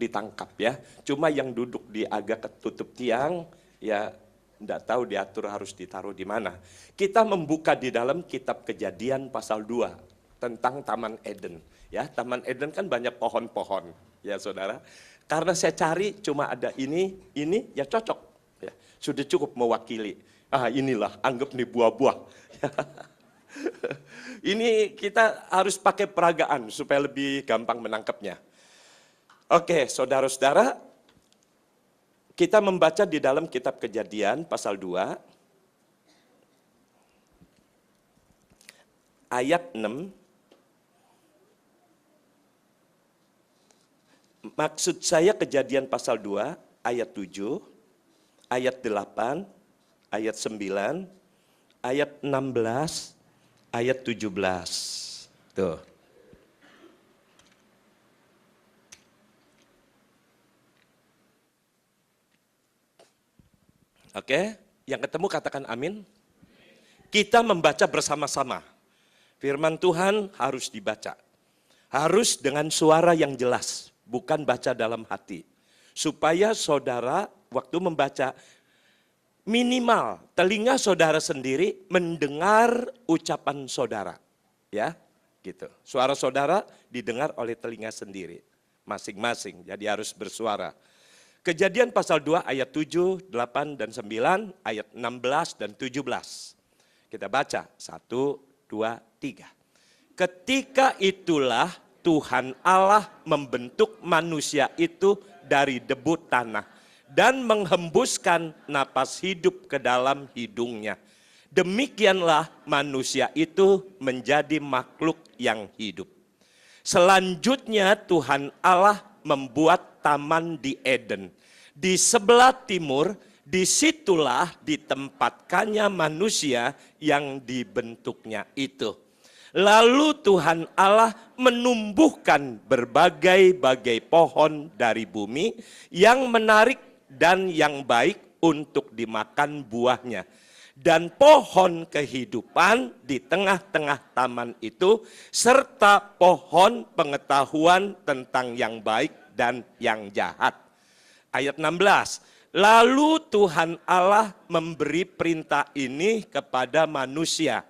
ditangkap ya. Cuma yang duduk di agak ketutup tiang, ya enggak tahu diatur harus ditaruh di mana. Kita membuka di dalam kitab Kejadian pasal 2 tentang Taman Eden. Ya, Taman Eden kan banyak pohon-pohon, ya saudara. Karena saya cari cuma ada ini ya cocok. Ya, sudah cukup mewakili. Inilah, anggap nih buah-buah. Ini kita harus pakai peragaan supaya lebih gampang menangkapnya. Oke, saudara-saudara, kita membaca di dalam kitab Kejadian pasal 2, ayat 6. Maksud saya Kejadian pasal 2, ayat 7, ayat 8, ayat 9, ayat 16, ayat 17. Tuh. Oke, yang ketemu katakan amin. Kita membaca bersama-sama. Firman Tuhan harus dibaca. Harus dengan suara yang jelas, bukan baca dalam hati. Supaya saudara waktu membaca, minimal telinga saudara sendiri mendengar ucapan saudara. Ya, gitu. Suara saudara didengar oleh telinga sendiri. Masing-masing, jadi harus bersuara. Kejadian pasal 2 ayat 7, 8, dan 9, ayat 16 dan 17. Kita baca, 1, 2, 3. Ketika itulah Tuhan Allah membentuk manusia itu dari debu tanah dan menghembuskan napas hidup ke dalam hidungnya. Demikianlah manusia itu menjadi makhluk yang hidup. Selanjutnya Tuhan Allah membuat taman di Eden. Di sebelah timur, disitulah ditempatkannya manusia yang dibentuknya itu. Lalu Tuhan Allah menumbuhkan berbagai-bagai pohon dari bumi yang menarik dan yang baik untuk dimakan buahnya. Dan pohon kehidupan di tengah-tengah taman itu, serta pohon pengetahuan tentang yang baik dan yang jahat. Ayat 16, lalu Tuhan Allah memberi perintah ini kepada manusia.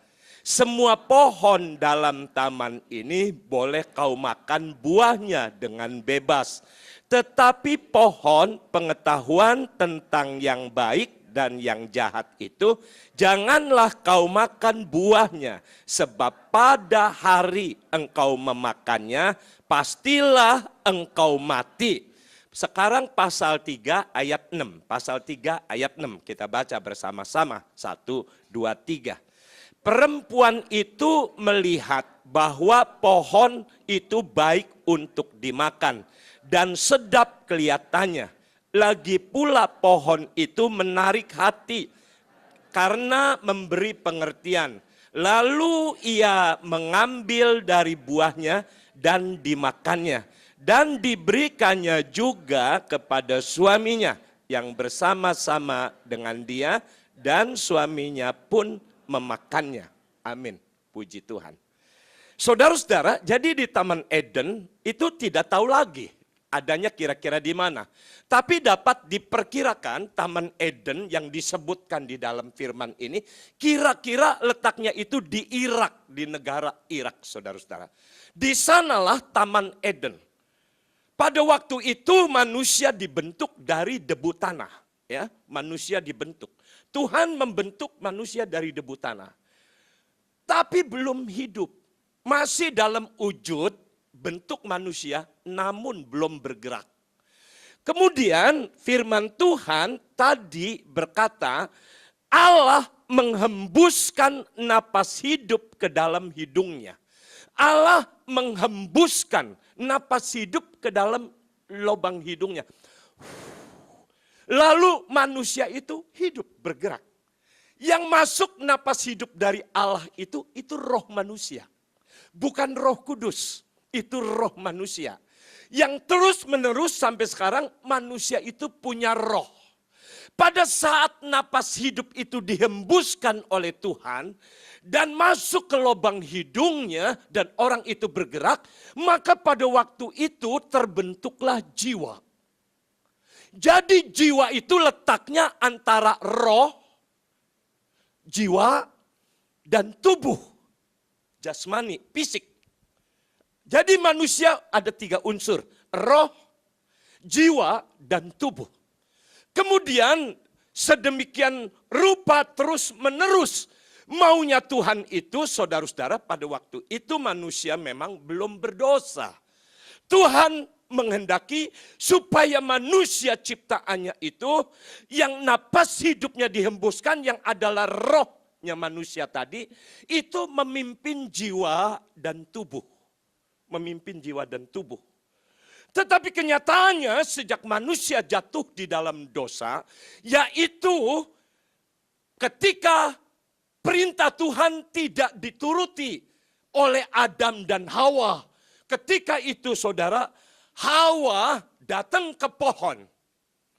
Semua pohon dalam taman ini boleh kau makan buahnya dengan bebas. Tetapi pohon pengetahuan tentang yang baik dan yang jahat itu, janganlah kau makan buahnya, sebab pada hari engkau memakannya, pastilah engkau mati. Sekarang pasal 3 ayat 6, pasal 3 ayat 6, kita baca bersama-sama, 1, 2, 3. Perempuan itu melihat bahwa pohon itu baik untuk dimakan dan sedap kelihatannya. Lagi pula pohon itu menarik hati karena memberi pengertian. Lalu ia mengambil dari buahnya dan dimakannya. Dan diberikannya juga kepada suaminya yang bersama-sama dengan dia. Dan suaminya pun memakannya. Amin. Puji Tuhan. Saudara-saudara, jadi di Taman Eden itu tidak tahu lagi adanya kira-kira di mana. Tapi dapat diperkirakan Taman Eden yang disebutkan di dalam firman ini, kira-kira letaknya itu di Irak, di negara Irak, saudara-saudara. Di sanalah Taman Eden. Pada waktu itu manusia dibentuk dari debu tanah. Ya, manusia dibentuk. Tuhan membentuk manusia dari debu tanah. Tapi belum hidup. Masih dalam wujud bentuk manusia, namun belum bergerak. Kemudian firman Tuhan tadi berkata, Allah menghembuskan napas hidup ke dalam hidungnya. Allah menghembuskan napas hidup ke dalam lubang hidungnya. Lalu manusia itu hidup, bergerak. Yang masuk napas hidup dari Allah itu roh manusia. Bukan Roh Kudus. Itu roh manusia. Yang terus menerus sampai sekarang manusia itu punya roh. Pada saat napas hidup itu dihembuskan oleh Tuhan dan masuk ke lubang hidungnya dan orang itu bergerak, maka pada waktu itu terbentuklah jiwa. Jadi jiwa itu letaknya antara roh, jiwa, dan tubuh. Jasmani, fisik. Jadi manusia ada 3 unsur, roh, jiwa, dan tubuh. Kemudian sedemikian rupa terus menerus maunya Tuhan itu, saudara-saudara, pada waktu itu manusia memang belum berdosa. Tuhan menghendaki supaya manusia ciptaannya itu yang napas hidupnya dihembuskan, yang adalah rohnya manusia tadi, itu memimpin jiwa dan tubuh. Memimpin jiwa dan tubuh. Tetapi kenyataannya sejak manusia jatuh di dalam dosa, yaitu ketika perintah Tuhan tidak dituruti oleh Adam dan Hawa. Ketika itu saudara, Hawa datang ke pohon,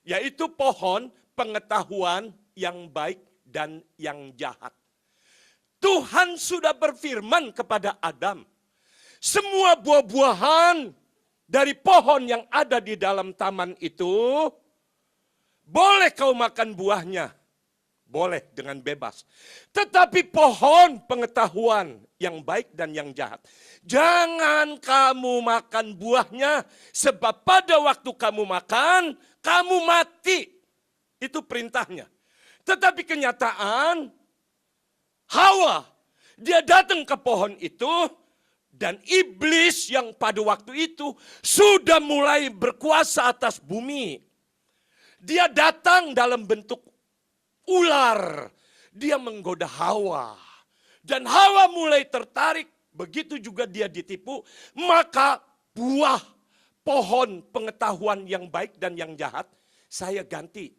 yaitu pohon pengetahuan yang baik dan yang jahat. Tuhan sudah berfirman kepada Adam, semua buah-buahan dari pohon yang ada di dalam taman itu, boleh kau makan buahnya. Boleh dengan bebas. Tetapi pohon pengetahuan yang baik dan yang jahat, jangan kamu makan buahnya, sebab pada waktu kamu makan, kamu mati. Itu perintahnya. Tetapi kenyataan, Hawa, dia datang ke pohon itu, dan iblis yang pada waktu itu sudah mulai berkuasa atas bumi. Dia datang dalam bentuk ular. Dia menggoda Hawa. Dan Hawa mulai tertarik. Begitu juga dia ditipu. Maka buah pohon pengetahuan yang baik dan yang jahat, saya ganti.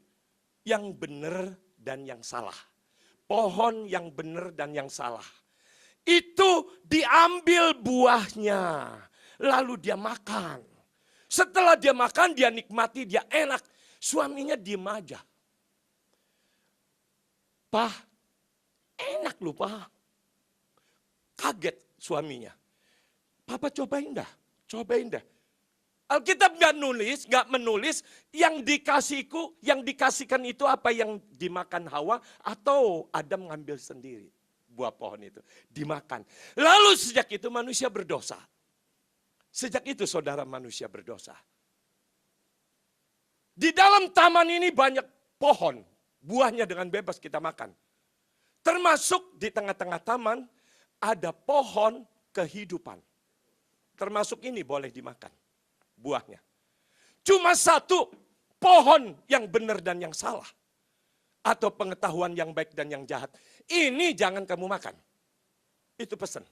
Yang benar dan yang salah. Pohon yang benar dan yang salah. Itu diambil buahnya, lalu dia makan. Setelah dia makan, dia nikmati, dia enak. Suaminya diem aja. Pak, enak loh Pak. Kaget suaminya. Papa cobain dah, cobain dah. Alkitab nggak menulis yang dikasihku, yang dikasihkan itu apa yang dimakan Hawa atau Adam ngambil sendiri. Buah pohon itu dimakan. Lalu sejak itu manusia berdosa. Sejak itu saudara manusia berdosa. Di dalam taman ini banyak pohon. Buahnya dengan bebas kita makan. Termasuk di tengah-tengah taman ada pohon kehidupan. Termasuk ini boleh dimakan buahnya. Cuma satu pohon yang benar dan yang salah. Atau pengetahuan yang baik dan yang jahat. Ini jangan kamu makan. Itu pesan.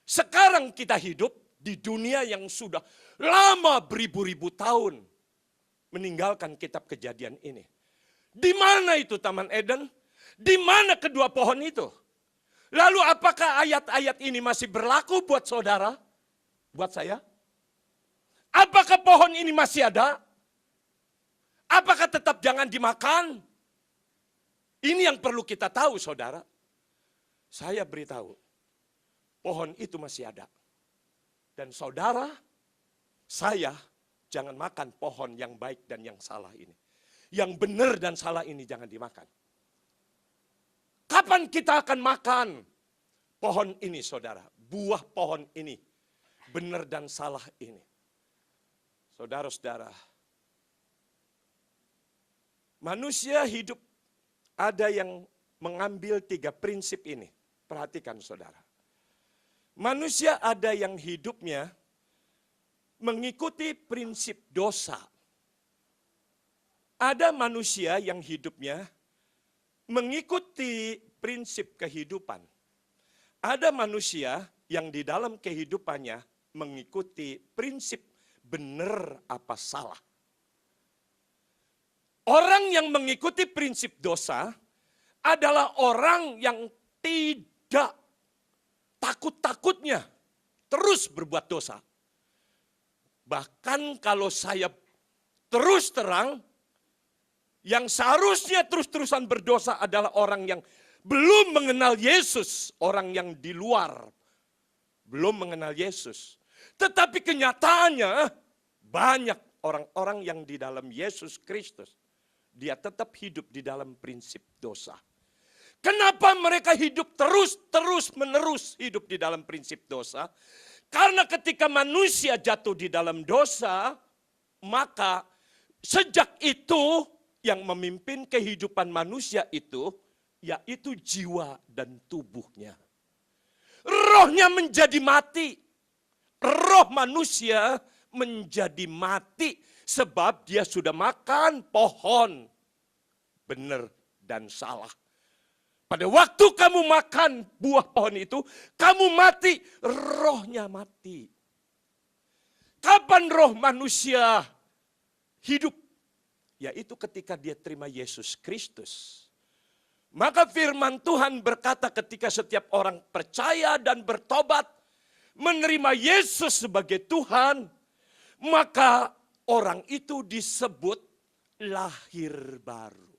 Sekarang kita hidup di dunia yang sudah lama beribu-ribu tahun meninggalkan kitab Kejadian ini. Di mana itu Taman Eden? Di mana kedua pohon itu? Lalu apakah ayat-ayat ini masih berlaku buat saudara? Buat saya? Apakah pohon ini masih ada? Apakah tetap jangan dimakan? Ini yang perlu kita tahu saudara. Saya beritahu, pohon itu masih ada. Dan saudara, saya jangan makan pohon yang baik dan yang salah ini. Yang benar dan salah ini jangan dimakan. Kapan kita akan makan pohon ini saudara? Buah pohon ini, benar dan salah ini. Saudara-saudara, manusia hidup ada yang mengambil 3 prinsip ini. Perhatikan saudara. Manusia ada yang hidupnya mengikuti prinsip dosa. Ada manusia yang hidupnya mengikuti prinsip kehidupan. Ada manusia yang di dalam kehidupannya mengikuti prinsip benar apa salah. Orang yang mengikuti prinsip dosa adalah orang yang tidak takut-takutnya terus berbuat dosa. Bahkan kalau saya terus terang, Yang seharusnya terus-terusan berdosa adalah orang yang belum mengenal Yesus. Orang yang di luar belum mengenal Yesus. Tetapi kenyataannya banyak orang-orang yang di dalam Yesus Kristus. Dia tetap hidup di dalam prinsip dosa. Kenapa mereka hidup terus-menerus hidup di dalam prinsip dosa? Karena ketika manusia jatuh di dalam dosa, maka sejak itu yang memimpin kehidupan manusia itu, yaitu jiwa dan tubuhnya. Rohnya menjadi mati. Roh manusia menjadi mati sebab dia sudah makan pohon benar dan salah. Pada waktu kamu makan buah pohon itu, kamu mati, rohnya mati. Kapan roh manusia hidup? Yaitu ketika dia terima Yesus Kristus. Maka firman Tuhan berkata ketika setiap orang percaya dan bertobat, menerima Yesus sebagai Tuhan, maka orang itu disebut lahir baru.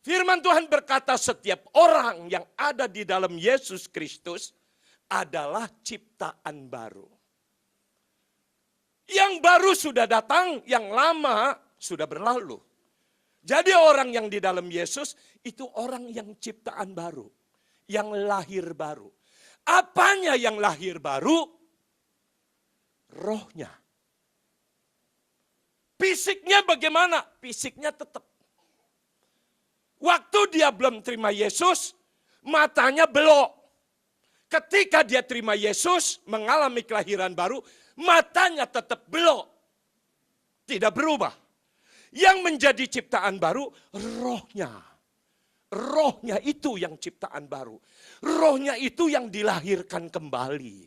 Firman Tuhan berkata setiap orang yang ada di dalam Yesus Kristus adalah ciptaan baru. Yang baru sudah datang, yang lama sudah berlalu. Jadi orang yang di dalam Yesus itu orang yang ciptaan baru. Yang lahir baru. Apanya yang lahir baru? Rohnya. Fisiknya bagaimana? Fisiknya tetap. Waktu dia belum terima Yesus, matanya belok. Ketika dia terima Yesus, mengalami kelahiran baru, matanya tetap belok. Tidak berubah. Yang menjadi ciptaan baru, rohnya. Rohnya itu yang ciptaan baru. Rohnya itu yang dilahirkan kembali.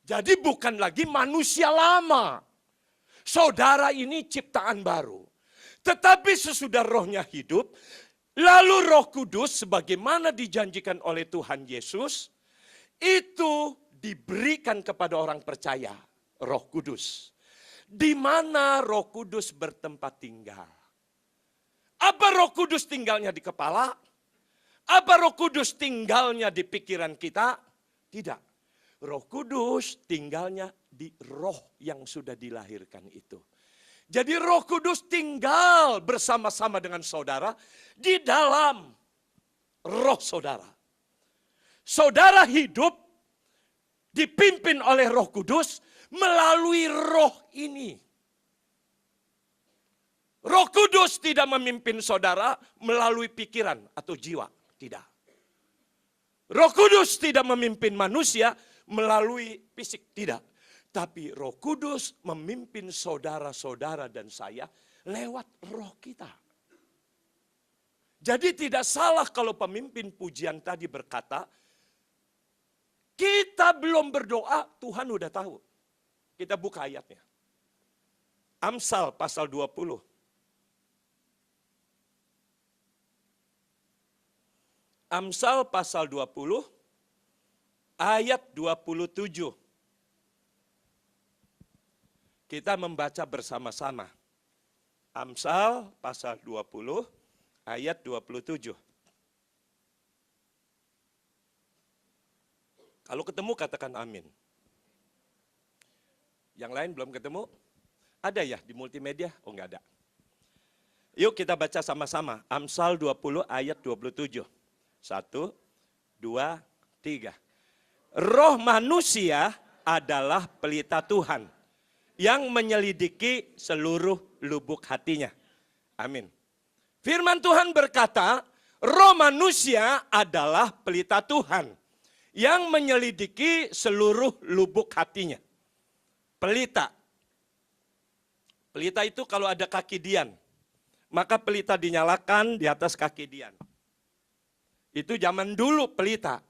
Jadi bukan lagi manusia lama. Saudara ini ciptaan baru. Tetapi sesudah rohnya hidup, lalu Roh Kudus sebagaimana dijanjikan oleh Tuhan Yesus, itu diberikan kepada orang percaya, Roh Kudus. Di mana Roh Kudus bertempat tinggal. Apa Roh Kudus tinggalnya di kepala? Apa Roh Kudus tinggalnya di pikiran kita? Tidak. Roh Kudus tinggalnya di roh yang sudah dilahirkan itu. Jadi Roh Kudus tinggal bersama-sama dengan saudara di dalam roh saudara. Saudara hidup dipimpin oleh Roh Kudus melalui roh ini. Roh Kudus tidak memimpin saudara melalui pikiran atau jiwa. Tidak. Roh Kudus tidak memimpin manusia melalui fisik. Tidak. Tapi Roh Kudus memimpin saudara-saudara dan saya lewat roh kita. Jadi tidak salah kalau pemimpin pujian tadi berkata, kita belum berdoa, Tuhan udah tahu. Kita buka ayatnya. Amsal pasal 20. Amsal pasal 20 ayat 27. Kita membaca bersama-sama. Amsal pasal 20 ayat 27. Kalau ketemu katakan amin. Yang lain belum ketemu? Ada ya di multimedia? Oh enggak ada. Yuk kita baca sama-sama. Amsal 20 ayat 27. 1, 2, 3. Roh manusia adalah pelita Tuhan yang menyelidiki seluruh lubuk hatinya. Amin. Firman Tuhan berkata, roh manusia adalah pelita Tuhan yang menyelidiki seluruh lubuk hatinya. Pelita. Pelita itu kalau ada kaki Dian, maka pelita dinyalakan di atas kaki Dian. Itu zaman dulu pelita.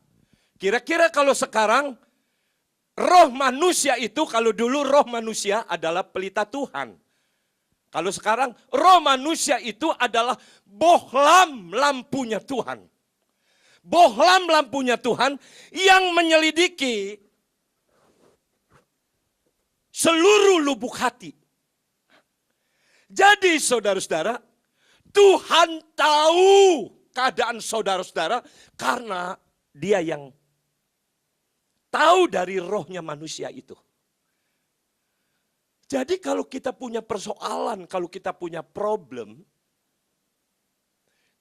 Kira-kira kalau sekarang, roh manusia itu, kalau dulu roh manusia adalah pelita Tuhan. Kalau sekarang roh manusia itu adalah bohlam lampunya Tuhan. Bohlam lampunya Tuhan yang menyelidiki seluruh lubuk hati. Jadi saudara-saudara, Tuhan tahu keadaan saudara-saudara karena Dia yang tahu dari rohnya manusia itu. Jadi kalau kita punya persoalan, kalau kita punya problem,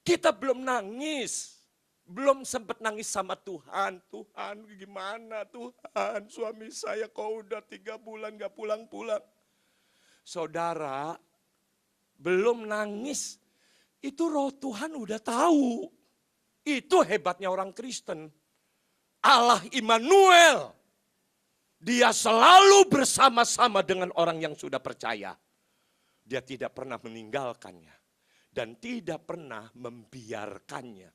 kita belum nangis. Belum sempat nangis sama Tuhan. Tuhan gimana Tuhan, suami saya kok udah 3 bulan gak pulang-pulang. Saudara, belum nangis. Itu roh Tuhan udah tahu. Itu hebatnya orang Kristen. Allah Immanuel. Dia selalu bersama-sama dengan orang yang sudah percaya. Dia tidak pernah meninggalkannya. Dan tidak pernah membiarkannya.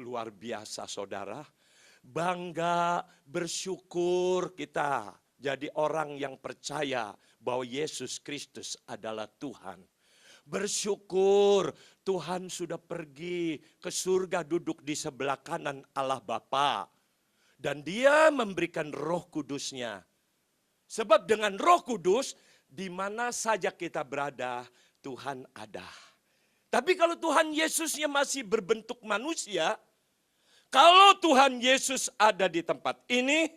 Luar biasa saudara. Bangga, bersyukur kita jadi orang yang percaya bahwa Yesus Kristus adalah Tuhan. Bersyukur Tuhan sudah pergi ke surga, duduk di sebelah kanan Allah Bapa. Dan Dia memberikan Roh Kudus-Nya. Sebab dengan Roh Kudus, di mana saja kita berada, Tuhan ada. Tapi kalau Tuhan Yesusnya masih berbentuk manusia, kalau Tuhan Yesus ada di tempat ini,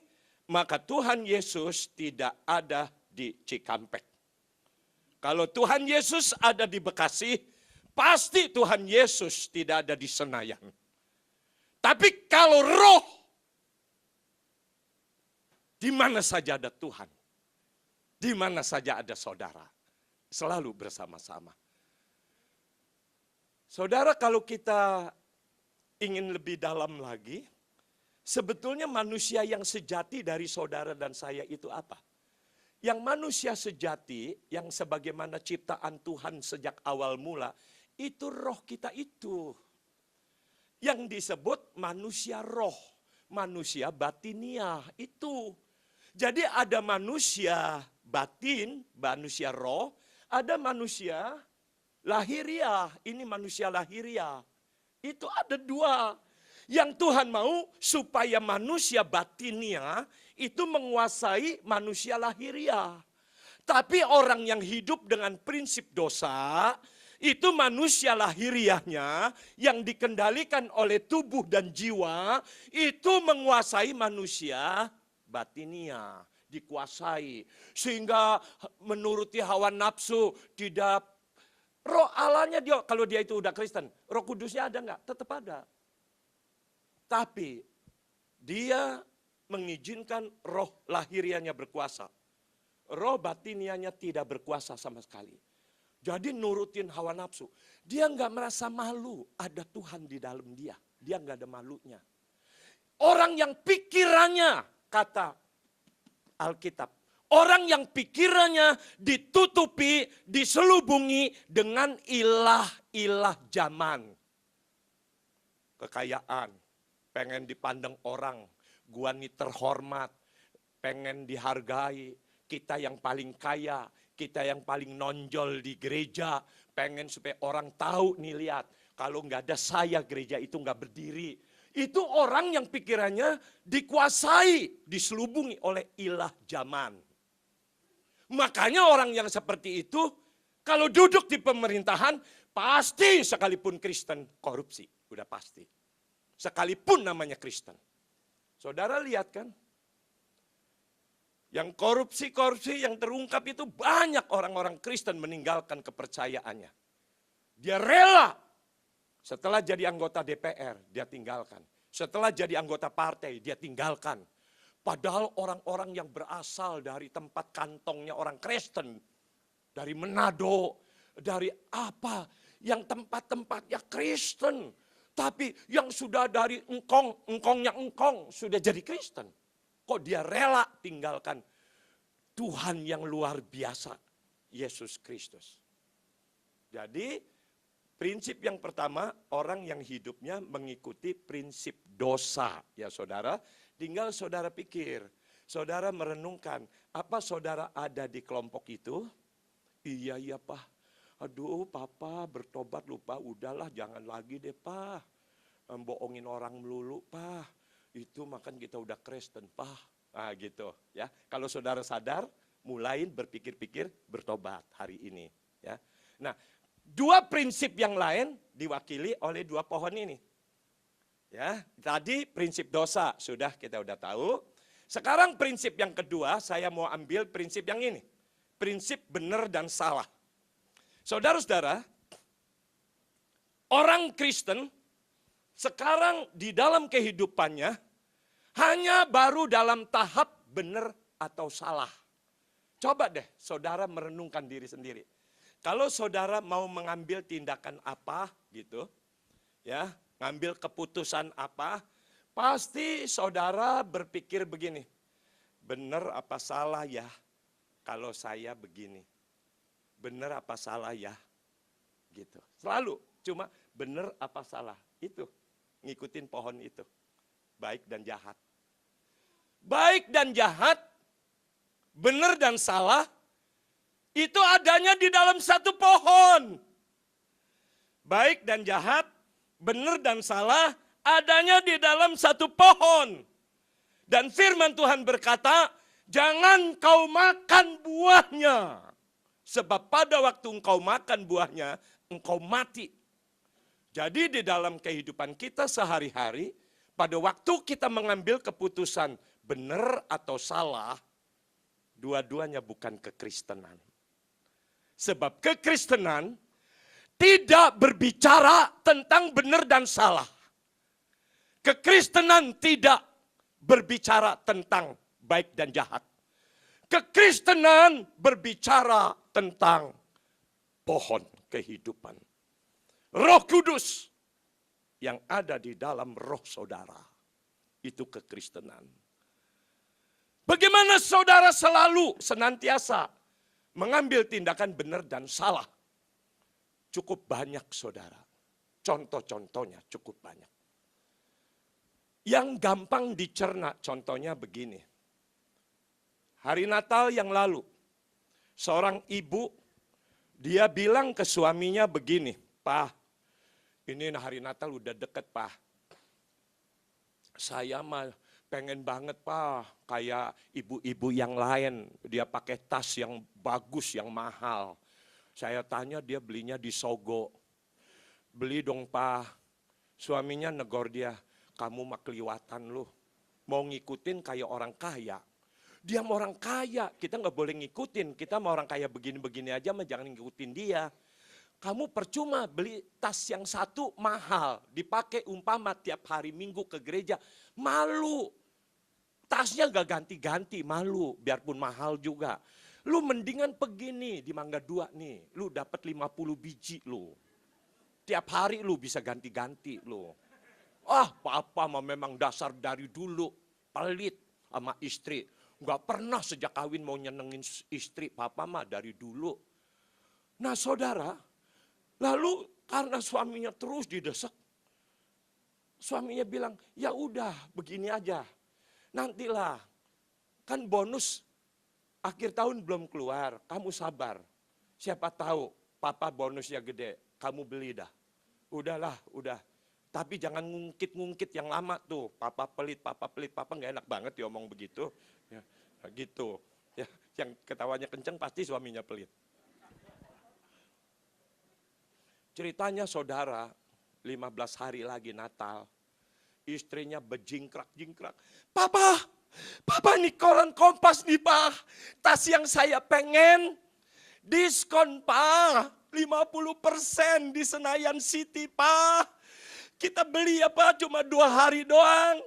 maka Tuhan Yesus tidak ada di Cikampek. Kalau Tuhan Yesus ada di Bekasi, pasti Tuhan Yesus tidak ada di Senayan. Tapi kalau roh, di mana saja ada Tuhan, di mana saja ada saudara, selalu bersama-sama. Saudara, kalau kita ingin lebih dalam lagi, sebetulnya manusia yang sejati dari saudara dan saya itu apa? Yang manusia sejati, yang sebagaimana ciptaan Tuhan sejak awal mula, itu roh kita itu. Yang disebut manusia roh, manusia batiniah itu. Jadi ada manusia batin, manusia roh, ada manusia lahiriah, ini manusia lahiriah. Itu ada 2. Yang Tuhan mau supaya manusia batinia itu menguasai manusia lahiriah. Tapi orang yang hidup dengan prinsip dosa, itu manusia lahiriahnya yang dikendalikan oleh tubuh dan jiwa, itu menguasai manusia batinia, dikuasai. Sehingga menuruti hawa nafsu, tidak. Roh Allahnya dia, kalau dia itu udah Kristen, Roh Kudusnya ada enggak? Tetap ada. Tapi dia mengizinkan roh lahirianya berkuasa. Roh batinianya tidak berkuasa sama sekali. Jadi nurutin hawa nafsu. Dia enggak merasa malu, ada Tuhan di dalam dia. Dia enggak ada malunya. Orang yang pikirannya, kata Alkitab, orang yang pikirannya ditutupi, diselubungi dengan ilah-ilah zaman. Kekayaan, pengen dipandang orang, gua nih terhormat, pengen dihargai, kita yang paling kaya, kita yang paling nonjol di gereja, pengen supaya orang tahu nih lihat, kalau nggak ada saya gereja itu nggak berdiri. Itu orang yang pikirannya dikuasai, diselubungi oleh ilah zaman. Makanya orang yang seperti itu, kalau duduk di pemerintahan, pasti sekalipun Kristen korupsi, udah pasti. Sekalipun namanya Kristen. Saudara lihat kan, yang korupsi-korupsi yang terungkap itu banyak orang-orang Kristen meninggalkan kepercayaannya. Dia rela. Setelah jadi anggota DPR, dia tinggalkan. Setelah jadi anggota partai, dia tinggalkan. Padahal orang-orang yang berasal dari tempat kantongnya orang Kristen, dari Manado, dari apa, yang tempat-tempatnya Kristen. Tapi yang sudah dari engkongnya engkong, sudah jadi Kristen. Kok dia rela tinggalkan Tuhan yang luar biasa, Yesus Kristus. Jadi, prinsip yang pertama, orang yang hidupnya mengikuti prinsip dosa. Ya saudara, tinggal saudara pikir, saudara merenungkan, apa saudara ada di kelompok itu? Iya Pak, aduh papa bertobat lupa, udahlah jangan lagi deh Pak. Bohongin orang melulu Pak, itu makan kita udah Kristen Pak. Nah gitu ya, kalau saudara sadar, mulai berpikir-pikir bertobat hari ini. Ya. Nah, dua prinsip yang lain diwakili oleh dua pohon ini. Ya, tadi prinsip dosa kita udah tahu. Sekarang prinsip yang kedua, saya mau ambil prinsip yang ini. Prinsip benar dan salah. Saudara-saudara, orang Kristen sekarang di dalam kehidupannya hanya baru dalam tahap benar atau salah. Coba deh saudara merenungkan diri sendiri. Kalau saudara mau mengambil tindakan apa gitu, ya, ngambil keputusan apa, pasti saudara berpikir begini, benar apa salah ya kalau saya begini? Benar apa salah ya? Gitu. Selalu cuma benar apa salah, itu ngikutin pohon itu. Baik dan jahat. Baik dan jahat, benar dan salah, itu adanya di dalam satu pohon. Baik dan jahat, benar dan salah, adanya di dalam satu pohon. Dan firman Tuhan berkata, jangan kau makan buahnya. Sebab pada waktu engkau makan buahnya, engkau mati. Jadi di dalam kehidupan kita sehari-hari, pada waktu kita mengambil keputusan benar atau salah, dua-duanya bukan kekristenan. Sebab kekristenan tidak berbicara tentang benar dan salah. Kekristenan tidak berbicara tentang baik dan jahat. Kekristenan berbicara tentang pohon kehidupan. Roh Kudus yang ada di dalam roh saudara. Itu kekristenan. Bagaimana saudara selalu senantiasa mengambil tindakan benar dan salah? Cukup banyak saudara. Contoh-contohnya cukup banyak. Yang gampang dicerna contohnya begini. Hari Natal yang lalu, seorang ibu, dia bilang ke suaminya begini, "Pak, ini hari Natal udah deket, Pak. Saya mah pengen banget, Pak, kayak ibu-ibu yang lain. Dia pakai tas yang bagus, yang mahal. Saya tanya dia belinya di Sogo. Beli dong, Pak." Suaminya negor dia, "Kamu mah keliwatan lu. Mau ngikutin kayak orang kaya. Dia mau orang kaya, kita nggak boleh ngikutin. Kita mau orang kaya begini-begini aja, mah jangan ngikutin dia. Kamu percuma beli tas yang satu mahal, dipakai umpama tiap hari Minggu ke gereja, malu. Tasnya gak ganti-ganti, malu, biarpun mahal juga. Lu mendingan begini di Mangga 2 nih, lu dapat 50 biji lu. Tiap hari lu bisa ganti-ganti lu. Ah, papa mah memang dasar dari dulu, pelit sama istri. Gak pernah sejak kawin mau nyenengin istri, papa mah dari dulu." Nah saudara, lalu karena suaminya terus didesak, suaminya bilang, "Ya udah begini aja, nantilah, kan bonus akhir tahun belum keluar, kamu sabar. Siapa tahu papa bonusnya gede, kamu beli dah. Udahlah, udah. Tapi jangan ngungkit-ngungkit yang lama tuh, papa pelit, papa nggak enak banget diomong begitu." Ya, gitu. Ya, yang ketawanya kenceng pasti suaminya pelit. Ceritanya saudara, 15 hari lagi Natal, istrinya bejingkrak-jingkrak. Papa ini koran Kompas nih, Pak. Tas yang saya pengen, diskon, Pak. 50% di Senayan City, Pak. Kita beli ya, Pak, cuma 2 hari doang.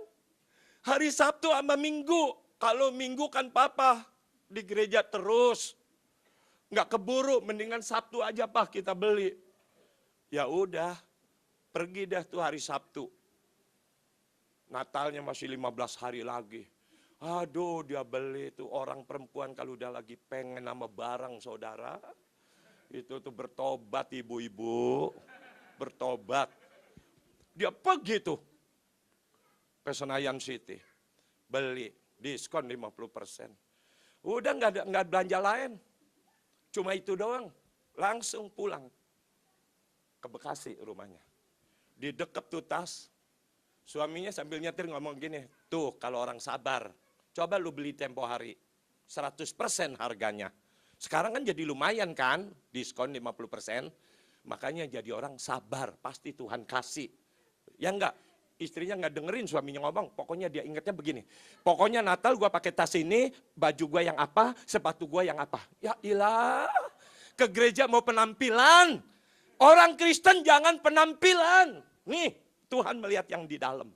Hari Sabtu sama Minggu. Kalau Minggu kan Papa di gereja terus. Nggak keburu, mendingan Sabtu aja, Pak, kita beli. Ya udah, pergi dah tuh hari Sabtu. Natalnya masih 15 hari lagi. Aduh, dia beli tuh orang perempuan kalau udah lagi pengen sama barang saudara. Itu tuh bertobat ibu-ibu, bertobat. Dia pergi tuh ke Senayan City, beli, diskon 50%. Udah nggak belanja lain, cuma itu doang, langsung pulang ke Bekasi rumahnya. Di deket tuh tas, suaminya sambil nyetir ngomong gini, "Tuh kalau orang sabar, coba lu beli tempo hari, 100% harganya. Sekarang kan jadi lumayan kan, diskon 50%. Makanya jadi orang sabar, pasti Tuhan kasih. Ya enggak, istrinya enggak dengerin suaminya ngomong, pokoknya dia ingatnya begini. Pokoknya Natal gua pakai tas ini, baju gua yang apa, sepatu gua yang apa. Ya ilah, ke gereja mau penampilan. Orang Kristen jangan penampilan. Nih, Tuhan melihat yang di dalam.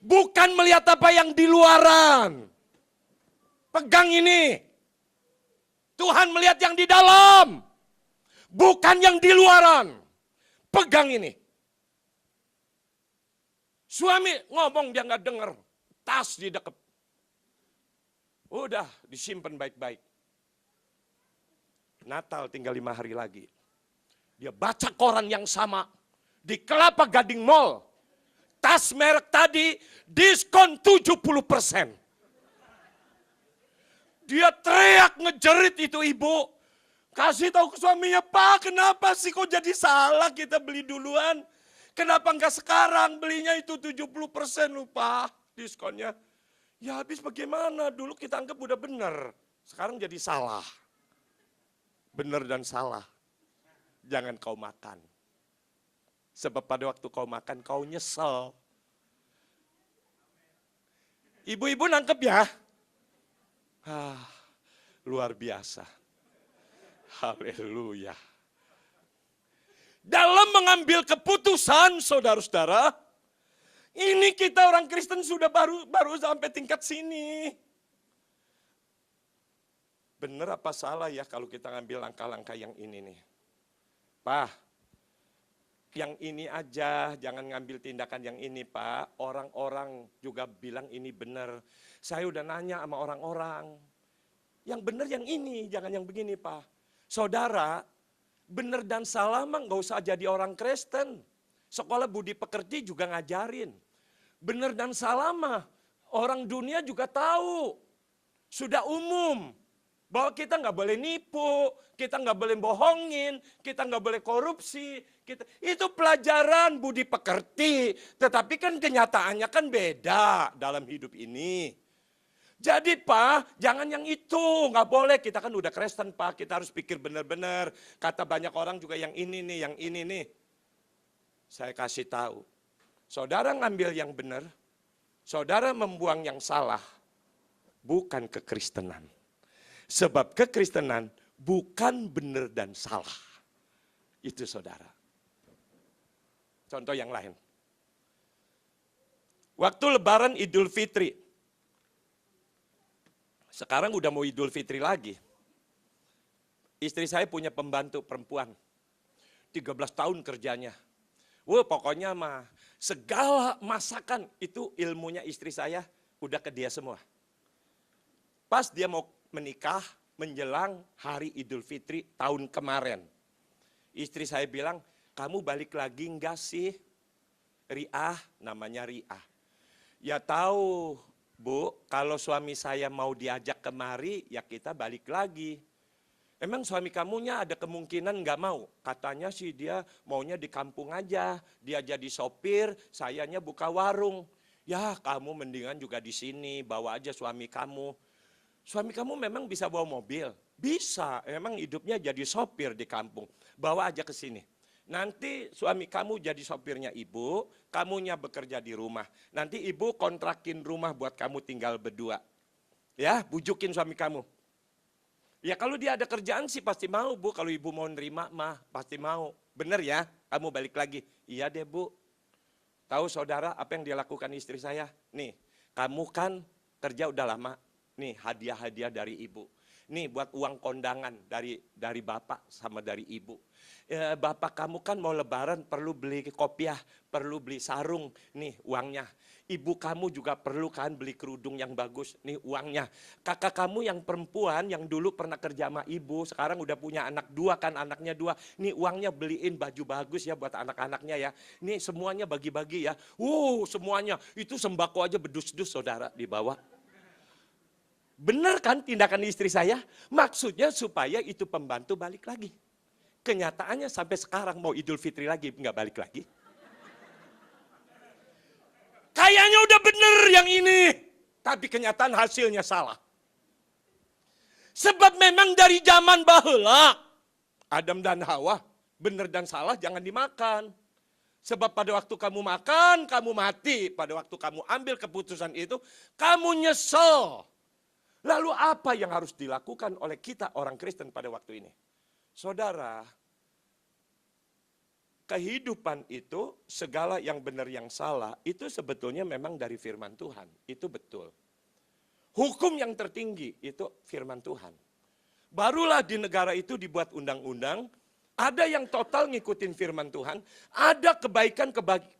Bukan melihat apa yang di luaran. Pegang ini. Tuhan melihat yang di dalam. Bukan yang di luaran. Pegang ini. Suami ngomong dia nggak dengar. Tas didekep. Udah disimpan baik-baik. Natal tinggal 5 hari lagi. Dia baca koran yang sama. Di Kelapa Gading Mall. Tas merek tadi diskon 70%. Dia teriak ngejerit itu ibu. Kasih tahu ke suaminya, Pak kenapa sih kok jadi salah kita beli duluan? Kenapa enggak sekarang belinya itu 70% lupa diskonnya. Ya habis bagaimana, dulu kita anggap udah benar. Sekarang jadi salah. Benar dan salah. Jangan kau makan. Sebab pada waktu kau makan, kau nyesel. Ibu-ibu nangkep ya? Luar biasa. Haleluya. Dalam mengambil keputusan, saudara-saudara, ini kita orang Kristen sudah baru sampai tingkat sini. Benar apa salah ya kalau kita ngambil langkah-langkah yang ini nih? Pak, yang ini aja, jangan ngambil tindakan yang ini Pak. Orang-orang juga bilang ini benar. Saya udah nanya sama orang-orang. Yang benar yang ini, jangan yang begini Pak. Saudara, benar dan salah mah nggak usah jadi orang Kristen. Sekolah budi pekerti juga ngajarin. Benar dan salah mah orang dunia juga tahu. Sudah umum. Bahwa kita nggak boleh nipu, kita nggak boleh bohongin, kita nggak boleh korupsi. Itu pelajaran budi pekerti, tetapi kan kenyataannya kan beda dalam hidup ini. Jadi Pak, jangan yang itu, nggak boleh. Kita kan udah Kristen Pak, kita harus pikir benar-benar. Kata banyak orang juga yang ini nih, yang ini nih. Saya kasih tahu, saudara ngambil yang benar, saudara membuang yang salah, bukan kekristenan. Sebab kekristenan bukan benar dan salah. Itu saudara. Contoh yang lain. Waktu lebaran Idul Fitri. Sekarang udah mau Idul Fitri lagi. Istri saya punya pembantu perempuan. 13 tahun kerjanya. Wah pokoknya mah segala masakan itu ilmunya istri saya udah ke dia semua. Pas dia mau menikah menjelang hari Idul Fitri tahun kemarin. Istri saya bilang, kamu balik lagi enggak sih? Riah, namanya Riah. Ya tahu Bu, kalau suami saya mau diajak kemari, ya kita balik lagi. Emang suami kamunya ada kemungkinan enggak mau? Katanya sih dia maunya di kampung aja. Dia jadi sopir, sayanya buka warung. Ya kamu mendingan juga di sini, bawa aja suami kamu. Suami kamu memang bisa bawa mobil? Bisa, memang hidupnya jadi sopir di kampung. Bawa aja ke sini. Nanti suami kamu jadi sopirnya ibu, kamunya bekerja di rumah. Nanti ibu kontrakin rumah buat kamu tinggal berdua. Ya, bujukin suami kamu. Ya kalau dia ada kerjaan sih pasti mau Bu, kalau ibu mau nerima mah pasti mau. Bener ya, kamu balik lagi. Iya deh Bu. Tahu saudara apa yang dia lakukan istri saya? Nih, kamu kan kerja udah lama. Nih hadiah-hadiah dari ibu. Nih buat uang kondangan dari bapak sama dari ibu. Bapak kamu kan mau lebaran perlu beli kopiah, perlu beli sarung. Nih uangnya. Ibu kamu juga perlu kan beli kerudung yang bagus. Nih uangnya. Kakak kamu yang perempuan yang dulu pernah kerja sama ibu. Sekarang udah punya anak 2 kan, anaknya 2. Nih uangnya beliin baju bagus ya buat anak-anaknya ya. Nih semuanya bagi-bagi ya. Semuanya. Itu sembako aja bedus-dus saudara dibawa. Benar kan tindakan istri saya? Maksudnya supaya itu pembantu balik lagi. Kenyataannya sampai sekarang mau Idul Fitri lagi, nggak balik lagi. Kayaknya udah bener yang ini. Tapi kenyataan hasilnya salah. Sebab memang dari zaman baheula, Adam dan Hawa, benar dan salah jangan dimakan. Sebab pada waktu kamu makan, kamu mati. Pada waktu kamu ambil keputusan itu, kamu nyesel. Lalu apa yang harus dilakukan oleh kita orang Kristen pada waktu ini? Saudara, kehidupan itu segala yang benar yang salah itu sebetulnya memang dari firman Tuhan. Itu betul. Hukum yang tertinggi itu firman Tuhan. Barulah di negara itu dibuat undang-undang. Ada yang total ngikutin firman Tuhan. Ada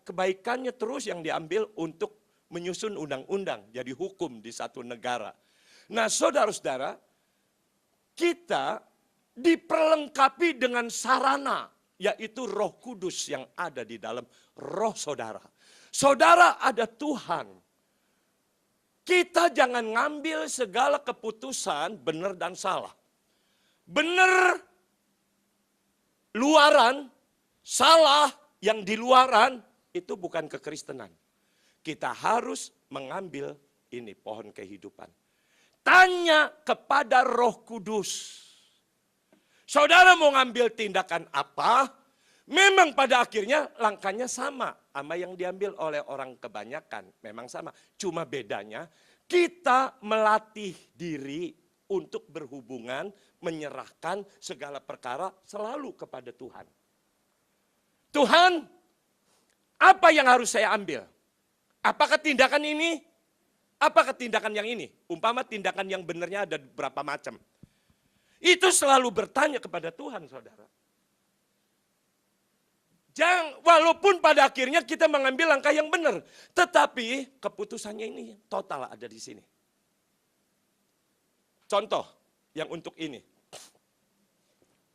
kebaikannya terus yang diambil untuk menyusun undang-undang. Jadi hukum di satu negara. Nah saudara-saudara, kita diperlengkapi dengan sarana, yaitu Roh Kudus yang ada di dalam roh saudara. Saudara ada Tuhan. Kita jangan ngambil segala keputusan benar dan salah. Benar luaran, salah yang di luaran itu bukan kekristenan. Kita harus mengambil ini pohon kehidupan. Tanya kepada Roh Kudus. Saudara mau ngambil tindakan apa? Memang pada akhirnya langkahnya sama yang diambil oleh orang kebanyakan. Memang sama. Cuma bedanya kita melatih diri untuk berhubungan, menyerahkan segala perkara selalu kepada Tuhan. Tuhan, apa yang harus saya ambil? Apakah tindakan ini? Apakah tindakan yang ini? Umpama tindakan yang benarnya ada berapa macam. Itu selalu bertanya kepada Tuhan, saudara. Walaupun pada akhirnya kita mengambil langkah yang benar. Tetapi keputusannya ini total ada di sini. Contoh yang untuk ini.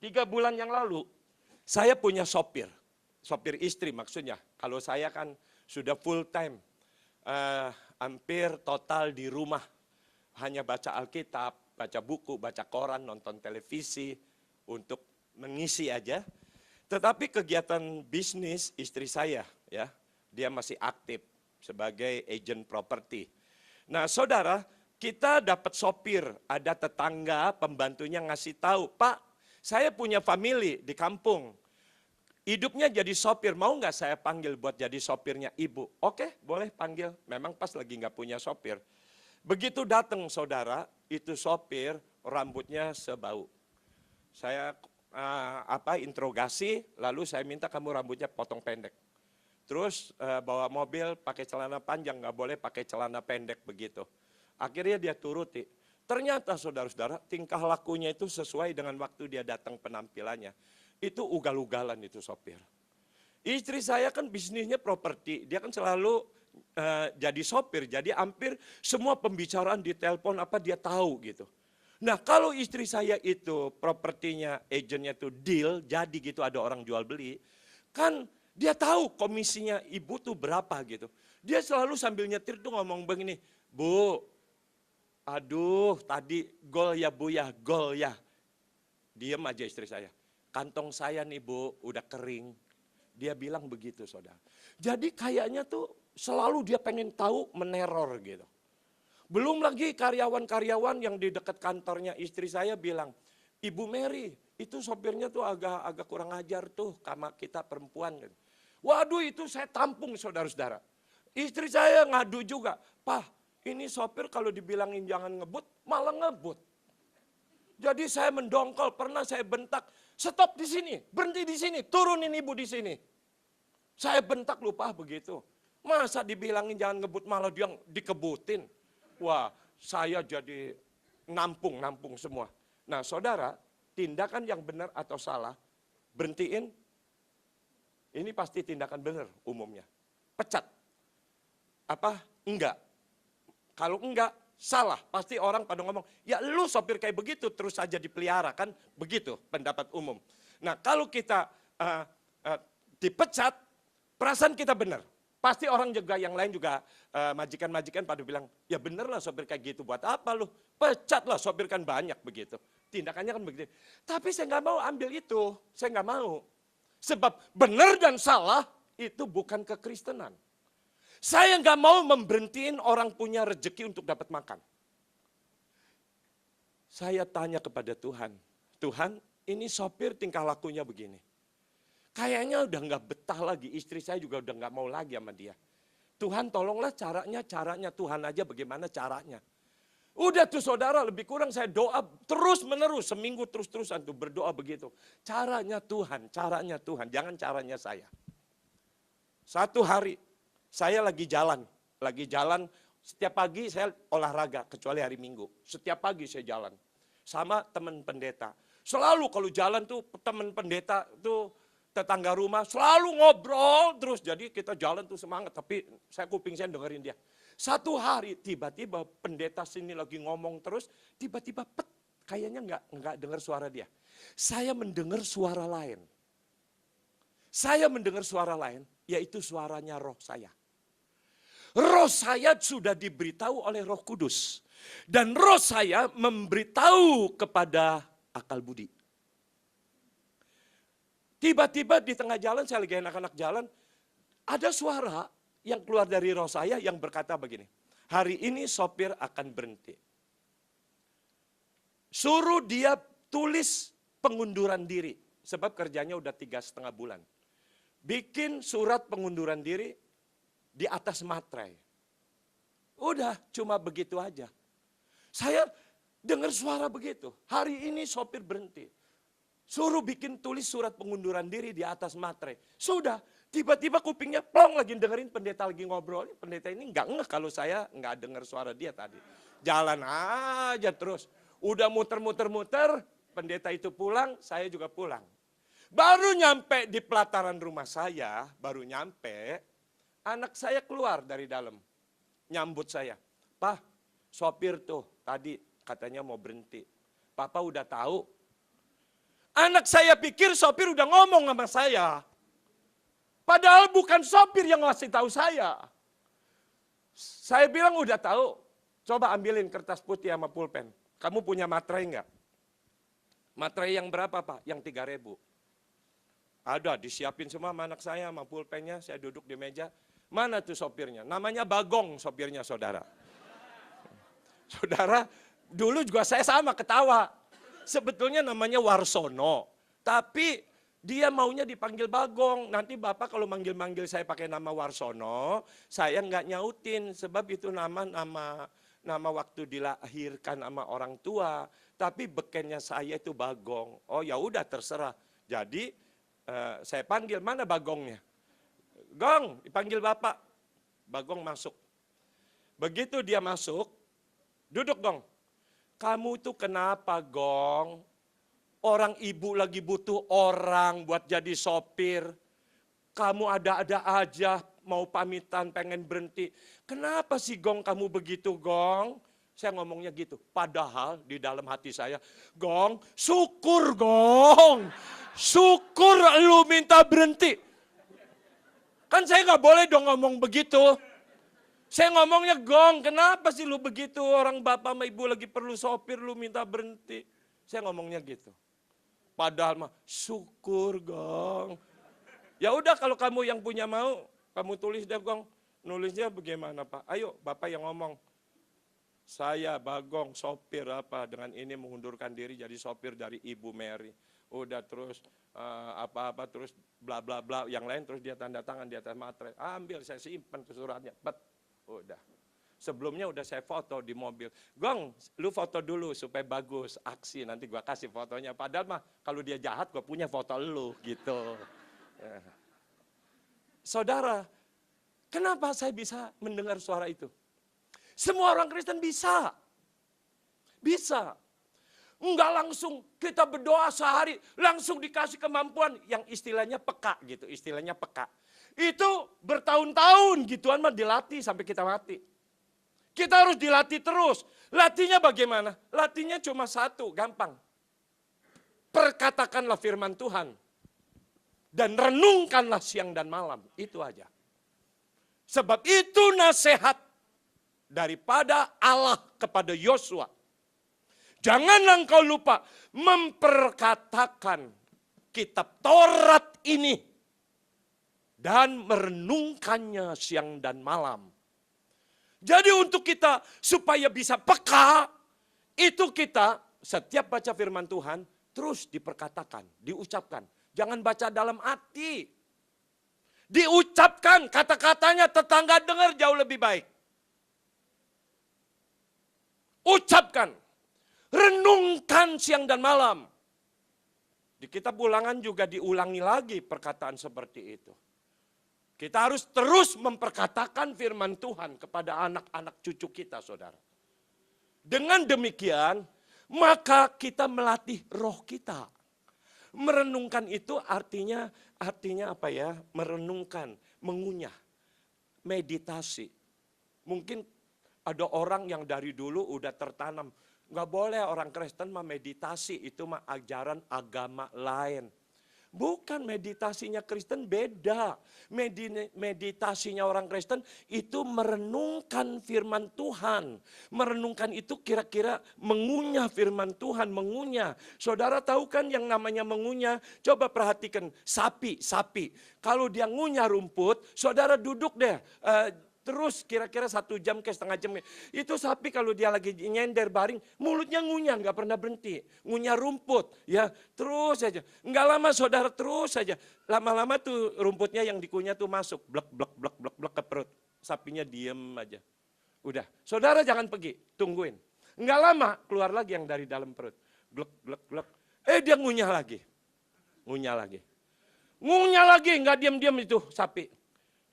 3 bulan yang lalu, saya punya sopir. Sopir istri maksudnya. Kalau saya kan sudah full time. Hampir total di rumah. Hanya baca Alkitab, baca buku, baca koran, nonton televisi. Untuk mengisi aja. Tetapi kegiatan bisnis istri saya, ya, dia masih aktif sebagai agent properti. Nah saudara, kita dapat sopir, ada tetangga, pembantunya ngasih tahu, Pak, saya punya family di kampung. Hidupnya jadi sopir, mau nggak saya panggil buat jadi sopirnya ibu? Oke, boleh panggil. Memang pas lagi nggak punya sopir. Begitu datang saudara, itu sopir rambutnya sebau. Saya interogasi, lalu saya minta kamu rambutnya potong pendek. Terus bawa mobil pakai celana panjang, nggak boleh pakai celana pendek begitu. Akhirnya dia turuti. Ternyata saudara-saudara tingkah lakunya itu sesuai dengan waktu dia datang penampilannya. Itu ugal-ugalan itu sopir. Istri saya kan bisnisnya properti, dia kan selalu jadi sopir. Jadi hampir semua pembicaraan di telepon apa dia tahu gitu. Nah kalau istri saya itu propertinya, agennya itu deal, jadi gitu ada orang jual beli. Kan dia tahu komisinya ibu tuh berapa gitu. Dia selalu sambil nyetir tuh ngomong begini, Bu, aduh tadi gol ya Bu ya, gol ya. Diem aja istri saya. Kantong saya nih Bu, udah kering. Dia bilang begitu saudara. Jadi kayaknya tuh selalu dia pengen tahu meneror gitu. Belum lagi karyawan-karyawan yang di dekat kantornya istri saya bilang, Ibu Mary itu sopirnya tuh agak kurang ajar tuh sama kita perempuan. Gitu. Waduh itu saya tampung saudara-saudara. Istri saya ngadu juga, Pak ini sopir kalau dibilangin jangan ngebut malah ngebut. Jadi saya mendongkol, pernah saya bentak, stop di sini, berhenti di sini, turunin ibu di sini. Saya bentak lupa begitu. Masa dibilangin jangan ngebut malah dia dikebutin. Wah, saya jadi nampung semua. Nah, saudara, tindakan yang benar atau salah, berhentiin, ini pasti tindakan benar umumnya. Pecat. Apa? Enggak. Kalau enggak, salah. Pasti orang pada ngomong, ya lu sopir kayak begitu terus saja dipelihara kan. Begitu pendapat umum. Nah, kalau kita dipecat, perasaan kita benar. Pasti orang juga yang lain juga majikan-majikan pada bilang, ya bener lah sopir kayak gitu buat apa lu? Pecat lah sopir kan banyak begitu. Tindakannya kan begitu. Tapi saya nggak mau ambil itu, saya nggak mau. Sebab benar dan salah itu bukan kekristenan. Saya nggak mau memberhentiin orang punya rezeki untuk dapat makan. Saya tanya kepada Tuhan, Tuhan ini sopir tingkah lakunya begini. Kayaknya udah nggak betah lagi, istri saya juga udah nggak mau lagi sama dia. Tuhan tolonglah caranya Tuhan aja bagaimana caranya. Udah tuh saudara, lebih kurang saya doa terus menerus, seminggu terus-terusan tuh berdoa begitu. Caranya Tuhan, jangan caranya saya. Satu hari saya lagi jalan setiap pagi saya olahraga kecuali hari Minggu. Setiap pagi saya jalan sama teman pendeta. Selalu kalau jalan tuh teman pendeta tuh tetangga rumah selalu ngobrol terus. Jadi kita jalan tuh semangat, tapi kuping saya dengerin dia. Satu hari tiba-tiba pendeta sini lagi ngomong terus, tiba-tiba kayaknya nggak dengar suara dia. Saya mendengar suara lain. Yaitu suaranya roh saya. Roh saya sudah diberitahu oleh Roh Kudus. Dan roh saya memberitahu kepada akal budi. Tiba-tiba di tengah jalan, saya lagi anak-anak jalan, ada suara yang keluar dari roh saya yang berkata begini, hari ini sopir akan berhenti. Suruh dia tulis pengunduran diri, sebab kerjanya udah 3,5 bulan. Bikin surat pengunduran diri di atas materai. Udah, cuma begitu aja. Saya dengar suara begitu. Hari ini sopir berhenti. Suruh tulis surat pengunduran diri di atas materai. Sudah, tiba-tiba kupingnya plong lagi dengerin pendeta lagi ngobrol. Pendeta ini nggak ngeh kalau saya nggak dengar suara dia tadi. Jalan aja terus. Udah muter-muter, pendeta itu pulang, saya juga pulang. Baru nyampe di pelataran rumah saya, anak saya keluar dari dalam, nyambut saya. Pak, sopir tuh tadi katanya mau berhenti. Papa udah tahu. Anak saya pikir sopir udah ngomong sama saya. Padahal bukan sopir yang ngasih tahu saya. Saya bilang udah tahu. Coba ambilin kertas putih sama pulpen. Kamu punya materai enggak? Materai yang berapa Pak? Yang 3.000. Ada, disiapin semua sama anak saya, sama pulpennya, saya duduk di meja. Mana tuh sopirnya? Namanya Bagong sopirnya saudara. Saudara, dulu juga saya sama ketawa. Sebetulnya namanya Warsono, tapi dia maunya dipanggil Bagong. Nanti Bapak kalau manggil-manggil saya pakai nama Warsono, saya nggak nyautin, sebab itu nama waktu dilahirkan sama orang tua. Tapi bekennya saya itu Bagong. Oh ya udah terserah. Jadi saya panggil, mana Bagongnya? Gong, dipanggil Bapak. Bagong masuk. Begitu dia masuk, duduk Gong. Kamu tuh kenapa Gong? Orang ibu lagi butuh orang buat jadi sopir. Kamu ada-ada aja mau pamitan pengen berhenti. Kenapa sih Gong kamu begitu Gong? Saya ngomongnya gitu. Padahal di dalam hati saya, Gong, syukur Gong. Syukur lu minta berhenti. Kan saya nggak boleh dong ngomong begitu. Saya ngomongnya Gong, kenapa sih lu begitu? Orang bapak sama ibu lagi perlu sopir, lu minta berhenti. Saya ngomongnya gitu. Padahal mah syukur Gong. Ya udah kalau kamu yang punya mau, kamu tulis deh Gong. Nulisnya bagaimana Pak? Ayo Bapak yang ngomong. Saya Bagong sopir apa dengan ini mengundurkan diri jadi sopir dari Ibu Mary. Udah terus apa-apa terus bla bla bla yang lain terus dia tanda tangan di atas materai. Ambil saya simpan ke suratnya. Udah. Sebelumnya udah saya foto di mobil. Gong, lu foto dulu supaya bagus aksi nanti gua kasih fotonya. Padahal mah kalau dia jahat gua punya foto lu gitu. Saudara, kenapa saya bisa mendengar suara itu? Semua orang Kristen bisa. Bisa. Enggak langsung kita berdoa sehari, langsung dikasih kemampuan yang istilahnya peka gitu, istilahnya peka. Itu bertahun-tahun gituan mah dilatih sampai kita mati. Kita harus dilatih terus. Latihnya bagaimana? Latihnya cuma satu, gampang. Perkatakanlah firman Tuhan. Dan renungkanlah siang dan malam, itu aja. Sebab itu nasihat daripada Allah kepada Yosua. Janganlah engkau lupa memperkatakan kitab Taurat ini dan merenungkannya siang dan malam. Jadi untuk kita supaya bisa peka, itu kita setiap baca firman Tuhan, terus diperkatakan, diucapkan. Jangan baca dalam hati. Diucapkan, kata-katanya tetangga dengar jauh lebih baik. Ucapkan, renungkan siang dan malam. Di kitab Ulangan juga diulangi lagi perkataan seperti itu. Kita harus terus memperkatakan firman Tuhan kepada anak-anak cucu kita, saudara. Dengan demikian, maka kita melatih roh kita. Merenungkan itu artinya apa ya? Merenungkan, mengunyah, meditasi. Mungkin ada orang yang dari dulu udah tertanam, nggak boleh orang Kristen meditasi, itu mah ajaran agama lain. Bukan, meditasinya Kristen beda. Meditasinya orang Kristen itu merenungkan firman Tuhan. Merenungkan itu kira-kira mengunyah firman Tuhan, mengunyah. Saudara tahu kan yang namanya mengunyah? Coba perhatikan sapi. Kalau dia ngunyah rumput, saudara duduk deh. Terus kira-kira 1 jam ke setengah jam. Itu sapi kalau dia lagi nyender baring, mulutnya ngunyah, nggak pernah berhenti. Ngunyah rumput, ya terus saja. Nggak lama saudara, terus saja. Lama-lama tuh rumputnya yang dikunyah tuh masuk. Blek ke perut. Sapinya diem aja. Udah, saudara jangan pergi, tungguin. Nggak lama keluar lagi yang dari dalam perut. Blek. Dia ngunyah lagi. Ngunyah lagi, nggak diam-diam itu sapi.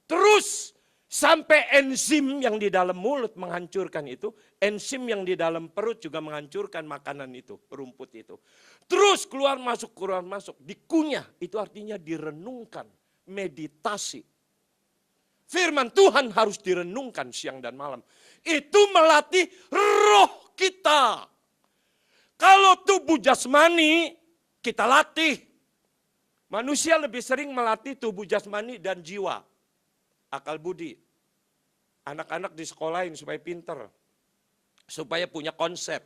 Terus sampai enzim yang di dalam mulut menghancurkan itu, enzim yang di dalam perut juga menghancurkan makanan itu, rumput itu. Terus keluar masuk, dikunyah, itu artinya direnungkan, meditasi. Firman Tuhan harus direnungkan siang dan malam. Itu melatih roh kita. Kalau tubuh jasmani, kita latih. Manusia lebih sering melatih tubuh jasmani dan jiwa. Akal budi. Anak-anak disekolahin supaya pinter. Supaya punya konsep.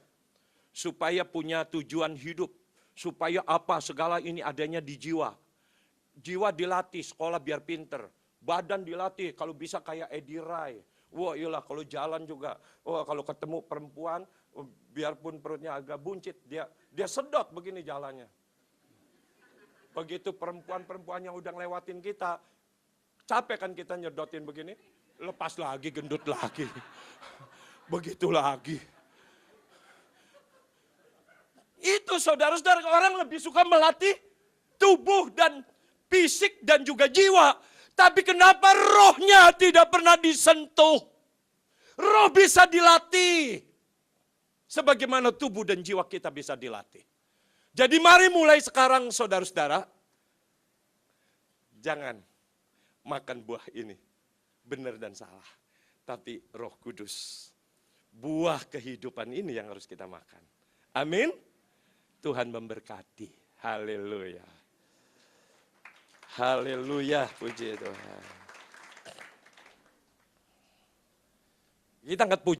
Supaya punya tujuan hidup. Supaya apa, segala ini adanya di jiwa. Jiwa dilatih, sekolah biar pinter. Badan dilatih, kalau bisa kayak Edi Rai. Wah iyalah, kalau jalan juga. Wah kalau ketemu perempuan, biarpun perutnya agak buncit, dia sedot begini jalannya. Begitu perempuan-perempuan yang udah ngelewatin kita, capek kan kita nyedotin begini, lepas lagi, gendut lagi. Begitu lagi. Itu saudara-saudara, orang lebih suka melatih tubuh dan fisik dan juga jiwa. Tapi kenapa rohnya tidak pernah disentuh? Roh bisa dilatih. Sebagaimana tubuh dan jiwa kita bisa dilatih. Jadi mari mulai sekarang saudara-saudara, jangan makan buah ini, benar dan salah. Tapi Roh Kudus, buah kehidupan ini yang harus kita makan. Amin. Tuhan memberkati. Haleluya. Haleluya, puji Tuhan. Kita angkat puji.